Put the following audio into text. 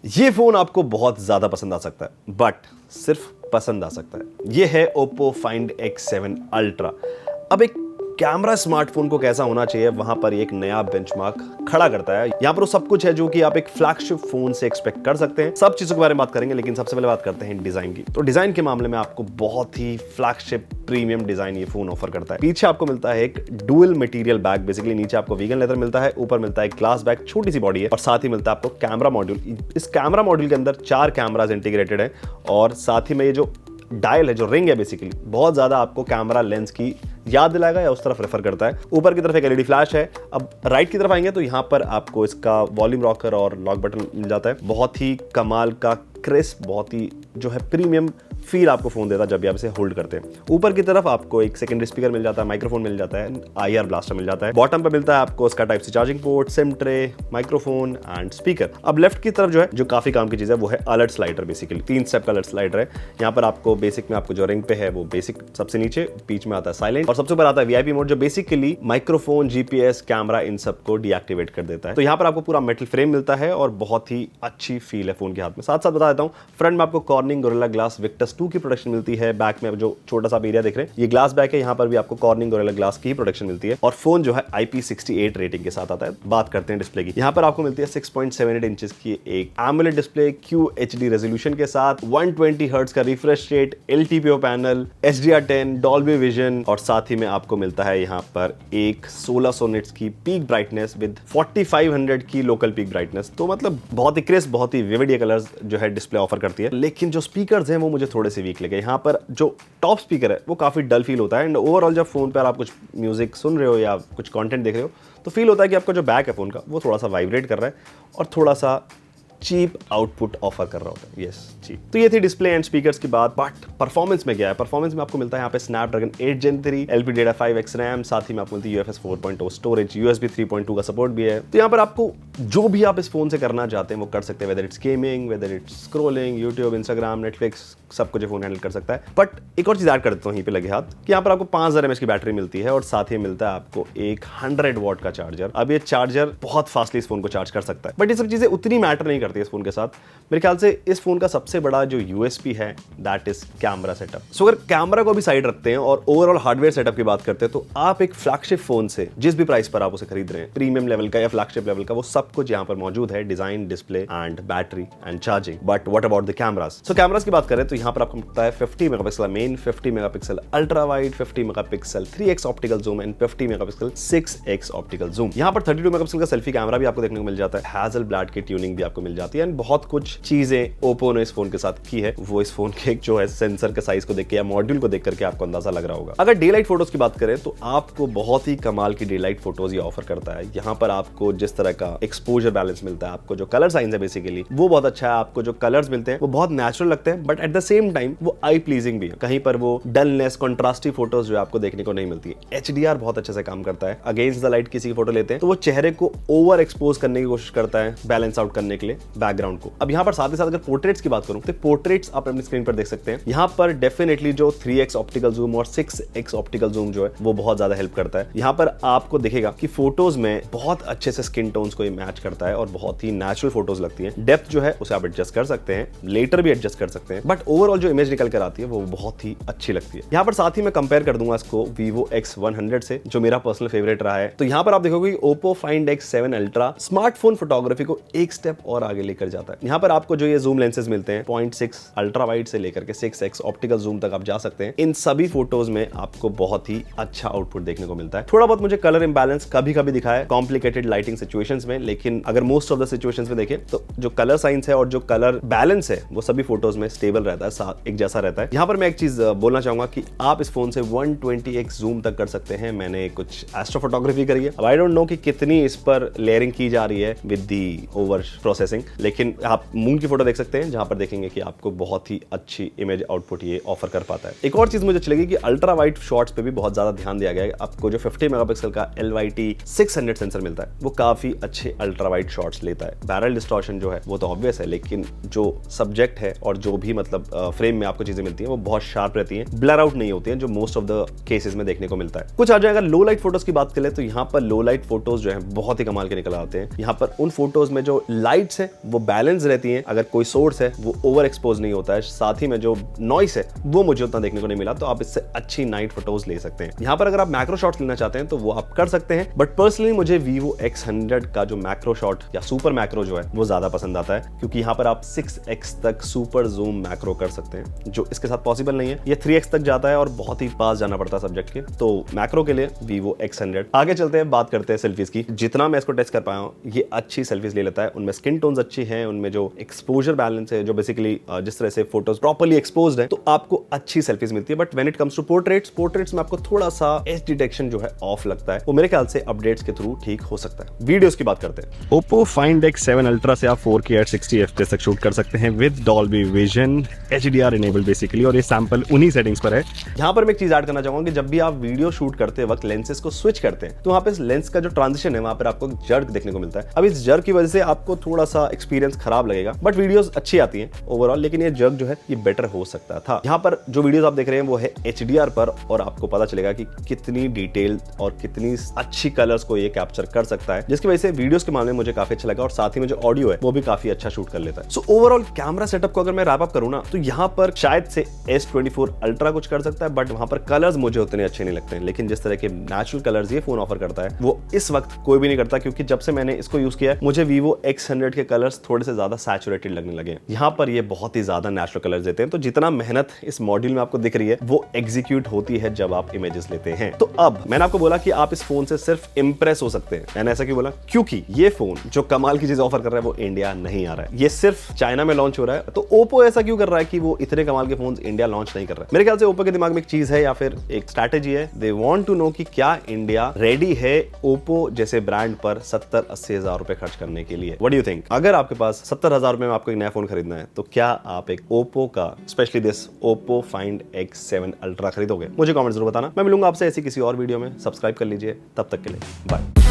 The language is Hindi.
ये फोन आपको बहुत ज्यादा पसंद आ सकता है, बट सिर्फ पसंद आ सकता है। ये है Oppo Find X7 Ultra। अब एक कैमरा स्मार्टफोन को कैसा होना चाहिए, वहां पर एक नया बेंचमार्क खड़ा करता है। यहाँ पर वो सब कुछ है जो कि आप एक फ्लैगशिप फोन से एक्सपेक्ट कर सकते हैं। सब चीजों के बारे में बात करेंगे, लेकिन सबसे पहले बात करते हैं डिजाइन की। तो डिजाइन के मामले में आपको बहुत ही फ्लैगशिप प्रीमियम डिजाइन ये फोन ऑफर करता है। पीछे आपको मिलता है एक डुअल मटेरियल बैग, बेसिकली नीचे आपको वीगन लेदर मिलता है, ऊपर मिलता है ग्लास बैग, छोटी सी बॉडी है, और साथ ही मिलता है आपको कैमरा मॉड्यूल। इस कैमरा मॉड्यूल के अंदर 4 कैमराज इंटीग्रेटेड है, और साथ ही में ये जो डायल है, जो रिंग है, बेसिकली बहुत ज्यादा आपको कैमरा लेंस की याद दिलाएगा या उस तरफ रेफर करता है। ऊपर की तरफ एक एलईडी फ्लैश है। अब राइट की तरफ आएंगे तो यहाँ पर आपको इसका वॉल्यूम रॉकर और लॉक बटन मिल जाता है। बहुत ही कमाल का क्रिस्प, बहुत ही जो है प्रीमियम फील आपको फोन देता है जब भी आप इसे होल्ड करते हैं। ऊपर की तरफ आपको एक सेकेंडरी स्पीकर मिल जाता है, माइक्रोफोन मिल जाता है, IR ब्लास्टर मिल जाता है। बॉटम पे मिलता है आपको उसका type C charging port, sim tray, microphone and speaker. अब लेफ्ट की तरफ जो है, जो काफी काम की चीज है, वो है अलर्ट स्लाइडर। बेसिकली 3 स्टेप का अलर्ट स्लाइडर है। यहाँ पर आपको बेसिक में आपको जो रिंग पे है वो बेसिक सबसे नीचे, बीच में आता है साइलेंट, और सबसे ऊपर आता है VIP मोड, जो बेसिकली माइक्रोफोन, GPS, कैमरा, इन सबको डीएक्टिवेट कर देता है। तो यहाँ पर आपको पूरा मेटल फ्रेम मिलता है और बहुत ही अच्छी फील है फोन के हाथ में। साथ साथ बता देता हूँ, फ्रंट में आपको कॉर्निंग गोरिल्ला ग्लास विक्टस 2 की प्रोटेक्शन मिलती है। बैक में जो छोटा सा एरिया देख रहे हैं, ये ग्लास बैक है, यहाँ पर भी आपको कॉर्निंग गोरिल्ला ग्लास की प्रोटेक्शन मिलती है, और फोन जो है IP68 रेटिंग के साथ आता है। बात करते हैं डिस्प्ले की। यहाँ पर आपको मिलती है 6.78 इंचेस की एक AMOLED डिस्प्ले, QHD रेजोल्यूशन के साथ, 120 हर्ट्ज का refresh rate, LTPO panel, HDR10, Dolby vision, और साथ ही में आपको मिलता है यहाँ पर एक 1600 निट्स की पीक ब्राइटनेस विद 4500 की लोकल पीक ब्राइटनेस। तो मतलब बहुत ही क्रिस्प, बहुत ही विविड ये कलर्स जो है डिस्प्ले ऑफर करती है। लेकिन जो स्पीकर्स हैं वो मुझे थोड़े से वीक लगे। यहाँ पर जो टॉप स्पीकर है वो काफी डल फील होता है, एंड ओवरऑल जब फोन पर आप कुछ म्यूजिक सुन रहे हो या कुछ कंटेंट देख रहे हो तो फील होता है कि आपका जो बैक है फोन का वो थोड़ा सा वाइब्रेट कर रहा है और थोड़ा सा चीप आउटपुट ऑफर कर रहा होता है। Yes, cheap. तो ये थी डिस्प्ले एंड स्पीकर्स की बात। बट परफॉर्मेंस में क्या है? परफॉर्मेंस में आपको मिलता है यहाँ पे स्नैपड्रैगन 8 Gen 3, LPDDR5X रैम, साथ ही में आपको मिलती है UFS 4.0 स्टोरेज, USB 3.2 का सपोर्ट भी है। तो यहाँ पर आपको जो भी आप इस फोन से करना चाहते हैं वो कर सकते हैं, whether it's gaming, whether it's scrolling, YouTube, Instagram, Netflix, सब कुछ फोन हैंडल कर सकता है। बट एक और चीज ऐड कर देता हूँ यहीं पे लगे हाथ, कि यहाँ पर आपको 5000 mAh की बैटरी मिलती है, और साथ ही मिलता है आपको एक 100 वॉट का चार्जर। अब ये चार्जर बहुत फास्टली इस फोन को चार्ज कर सकता है, बट ये सब चीजें उतनी मैटर नहीं करती इस फोन के साथ। मेरे ख्याल से इस फोन का सबसे बड़ा जो USP है दैट इज कैमरा सेटअप। सो अगर कैमरा को भी साइड रखते हैं और ओवरऑल हार्डवेयर सेटअप की बात करते हैं, तो आप एक फ्लैगशिप फोन से जिस भी प्राइस पर आप उसे खरीद रहे हैं, प्रीमियम लेवल का या फ्लैगशिप लेवल का, वो सब कुछ यहाँ पर मौजूद है, design, display and battery and charging. But what about the cameras? So cameras की बात करें तो यहाँ पर आपको मिलता है 50 megapixel main, 50 megapixel ultra wide, 50 megapixel 3x optical zoom and 50 megapixel 6x optical zoom. यहाँ पर 32 मेगापिक्सल का सेल्फी कैमरा भी आपको देखने को मिल जाता है, हैज़लब्लैड की ट्यूनिंग भी आपको मिल जाती है, एंड बहुत कुछ चीजें ओप्पो ने इस फोन के साथ की है। वो इस फोन के जो है सेंसर के साइज को देख के या मॉड्यूल को देख करके आपको अंदाजा लग रहा होगा। अगर डे लाइट फोटोज की बात करें तो आपको बहुत ही कमाल की डे लाइट फोटोज ये ऑफर करता है। यहाँ पर आपको जिस तरह का एक्सपोजर बैलेंस मिलता है, आपको जो कलर साइंस है बेसिकली वो बहुत अच्छा है, आपको जो कलर्स मिलते हैं वो बहुत नेचुरल लगते हैं, but at the same time वो आई प्लीजिंग भी है। कहीं पर वो डलनेस, कॉन्ट्रास्टी फोटोज जो आपको देखने को नहीं मिलती है। HDR बहुत अच्छे से काम करता है। अगेंस्ट द लाइट किसी की फोटो लेते हैं तो वो चेहरे को ओवर एक्सपोज करने की कोशिश करता है, बैलेंस आउट करने के लिए बैकग्राउंड को। अब यहाँ पर साथ ही साथ अगर पोर्ट्रेट्स की बात करूं तो पोर्ट्रेट्स आप अपनी स्क्रीन पर देख सकते हैं। यहाँ पर डेफिनेटली जो 3x ऑप्टिकल जूम और 6x ऑप्टिकल जूम जो है वो बहुत ज्यादा हेल्प करता है। यहाँ पर आपको दिखेगा कि फोटोज में बहुत अच्छे से स्किन टोन्स को मैच करता है और बहुत ही नेचुरल फोटोज लगती है। डेप्थ जो है उसे आप एडजस्ट कर सकते हैं, लेटर भी एडजस्ट कर सकते हैं, बट ओवरऑल जो इमेज निकल कर आती है वो बहुत ही अच्छी लगती है। यहाँ पर साथ ही मैं कंपेयर कर दूंगा इसको Vivo X100 से, जो मेरा पर्सनल फेवरेट रहा है। तो यहाँ पर आप देखोगे Oppo Find X7 Ultra smartphone photography को एक स्टेप और आगे लेकर जाता है। यहाँ पर आपको जो ये जूम लेंसेज मिलते हैं 0.6 अल्ट्रा वाइड से लेकर के 6x ऑप्टिकल जूम तक आप जा सकते हैं। इन सभी फोटोज में आपको बहुत ही अच्छा आउटपुट देखने को मिलता है। थोड़ा बहुत मुझे कलर इंबैलेंस कभी कभी दिखा है कॉम्प्लिकेटेड लाइटिंग सिचुएशंस में, लेकिन अगर मोस्ट ऑफ द सिचुएशंस में देखें तो जो कलर साइंस है और जो कलर बैलेंस है वो सभी फोटोज में स्टेबल रहता है, साथ एक जैसा रहता है। यहाँ पर मैं एक चीज बोलना चाहूंगा कि आप इस फोन से 120x जूम तक कर सकते हैं। मैंने कुछ एस्ट्रो फोटोग्राफी करी है। अब आई डोंट नो कि कितनी इस पर लेयरिंग की जा रही है विद दी ओवर प्रोसेसिंग, लेकिन आप मून की फोटो देख सकते हैं जहां पर देखेंगे कि आपको बहुत ही अच्छी इमेज आउटपुट ये ऑफर कर पाता है। एक और चीज मुझे अच्छी लगी कि अल्ट्रा वाइड शॉट्स पे भी बहुत ज्यादा ध्यान दिया गया है। आपको जो 50 मेगापिक्सल का LYT 600 सेंसर मिलता है वो काफी अच्छे अल्ट्रा वाइड शॉट्स लेता है। बैरल डिस्टॉर्शन जो है वो तो ऑब्वियस है, लेकिन जो सब्जेक्ट है और जो भी मतलब फ्रेम में आपको चीजें मिलती है वो बहुत शार्प रहती है, ब्लर आउट नहीं होती है, जो मोस्ट ऑफ द केसेस में देखने को मिलता है। कुछ आ जाए अगर लो लाइट फोटोज की बात करें तो यहाँ पर लो लाइट फोटोज जो है बहुत ही कमाल के निकल आते हैं। यहाँ पर उन फोटोज में जो लाइट्स है वो बैलेंस रहती हैं, अगर कोई सोर्स है वो ओवर एक्सपोज नहीं होता है, साथ ही में जो नॉइस है वो मुझे उतना देखने को नहीं मिला, तो आप इससे अच्छी नाइट फोटोज ले सकते हैं। यहाँ पर अगर आप मैक्रो शॉट्स लेना चाहते हैं तो वो आप कर सकते हैं, बट पर्सनली मुझे Vivo X100 का जो मैक्रो शॉट या सुपर मैक्रो जो है वो ज्यादा पसंद आता है, क्योंकि यहाँ पर आप 6x तक सुपर जूम मैक्रो कर सकते हैं, जो इसके साथ पॉसिबल नहीं है। ये 3x तक जाता है और बहुत ही पास जाना पड़ता है सब्जेक्ट के, तो मैक्रो के लिए Vivo X100। आगे चलते हैं, बात करते हैं सेल्फीज की। जितना मैं इसको टेस्ट कर पाया हूँ, ये अच्छी सेल्फीज ले लेता है, उनमें स्किन टोन्स अच्छी हैं, उनमें जो एक्सपोजर बैलेंस है, जो बेसिकली जिस तरह से फोटोज प्रॉपर्ली एक्सपोज्ड है, तो आपको अच्छी सेल्फीज मिलती है। But when it comes to portraits में आपको थोड़ा सा एज डिटेक्शन जो है ऑफ लगता है, वो मेरे ख्याल से अपडेट्स के थ्रू ठीक हो सकता है। वीडियोस की बात करते हैं। Oppo Find X7 Ultra से आप 4K at 60 FPS तक शूट कर सकते हैं with Dolby Vision, HDR enable basically, और ये सैंपल उन्हीं सेटिंग्स पर है। यहाँ पर मैं एक चीज ऐड करना चाहूंगा कि जब भी आप वीडियो शूट करते वक्त लेंसेज को स्विच करते हैं, तो वहाँ पे लेंस का जो ट्रांजिशन है वहाँ पर आपको जर्क देखने को मिलता है। अब इस जर्क की वजह से आपको थोड़ा सा एक्सपीरियंस खराब लगेगा, बट वीडियोस अच्छी आती हैं ओवरऑल, लेकिन ये जर्क जो है ये बेटर हो सकता था। यहाँ पर जो वीडियोस आप देख रहे हैं वो है HDR पर, और आपको पता चलेगा कि कितनी डिटेल और कितनी अच्छी कलर्स को ये कैप्चर कर सकता है, जिसकी वजह से वीडियोस के मामले में मुझे काफी अच्छा लगा, और साथ ही में जो ऑडियो है वो भी काफी अच्छा शूट कर लेता है। सो ओवरऑल कैमरा सेटअप को अगर मैं रैप अप करूँ ना, तो यहाँ पर शायद से S24 Ultra कुछ कर सकता है, बट वहां पर कलर्स मुझे उतने अच्छे नहीं लगते हैं। लेकिन जिस तरह के नेचुरल कलर्स ये फोन ऑफर करता है वो इस वक्त कोई भी नहीं करता, क्योंकि जब से मैंने इसको यूज किया है मुझे Vivo X100 के कलर्स थोड़े से ज्यादा सैचुरेटेड लगने लगे। यहाँ पर ये बहुत ही ज्यादा नेचुरल कलर्स देते हैं, तो जितना मेहनत इस मॉड्यूल में आपको दिख रही है वो एग्जीक्यूट होती है जब आप इमेजेस लेते हैं। तो अब मैंने आपको बोला कि आप इस फोन से सिर्फ इंप्रेस हो सकते हैं। मैंने ऐसा क्यों बोला? क्योंकि ये फोन जो कमाल की चीज ऑफर कर रहा है वो इंडिया नहीं आ रहा है, ये सिर्फ चाइना में लॉन्च हो रहा है। तो ओप्पो ऐसा क्यों कर रहा है कि वो इतने कमाल के फोन इंडिया लॉन्च नहीं कर रहा है? मेरे ख्याल से ओप्पो के दिमाग में एक चीज है या फिर एक स्ट्रैटेजी है, दे वांट टू नो कि क्या इंडिया रेडी है ओप्पो जैसे ब्रांड पर 70-80 हजार रुपए खर्च करने के लिए। What do you think? अगर आपके पास 70,000 रुपए में आपको एक नया फोन खरीदना है, तो क्या आप एक ओप्पो का, specially this Oppo find X7 Ultra खरीदोगे? मुझे कमेंट जरूर बताना। मैं मिलूंगा आपसे ऐसी किसी और वीडियो में। सब्सक्राइब कर लीजिए, तब तक के लिए बाय।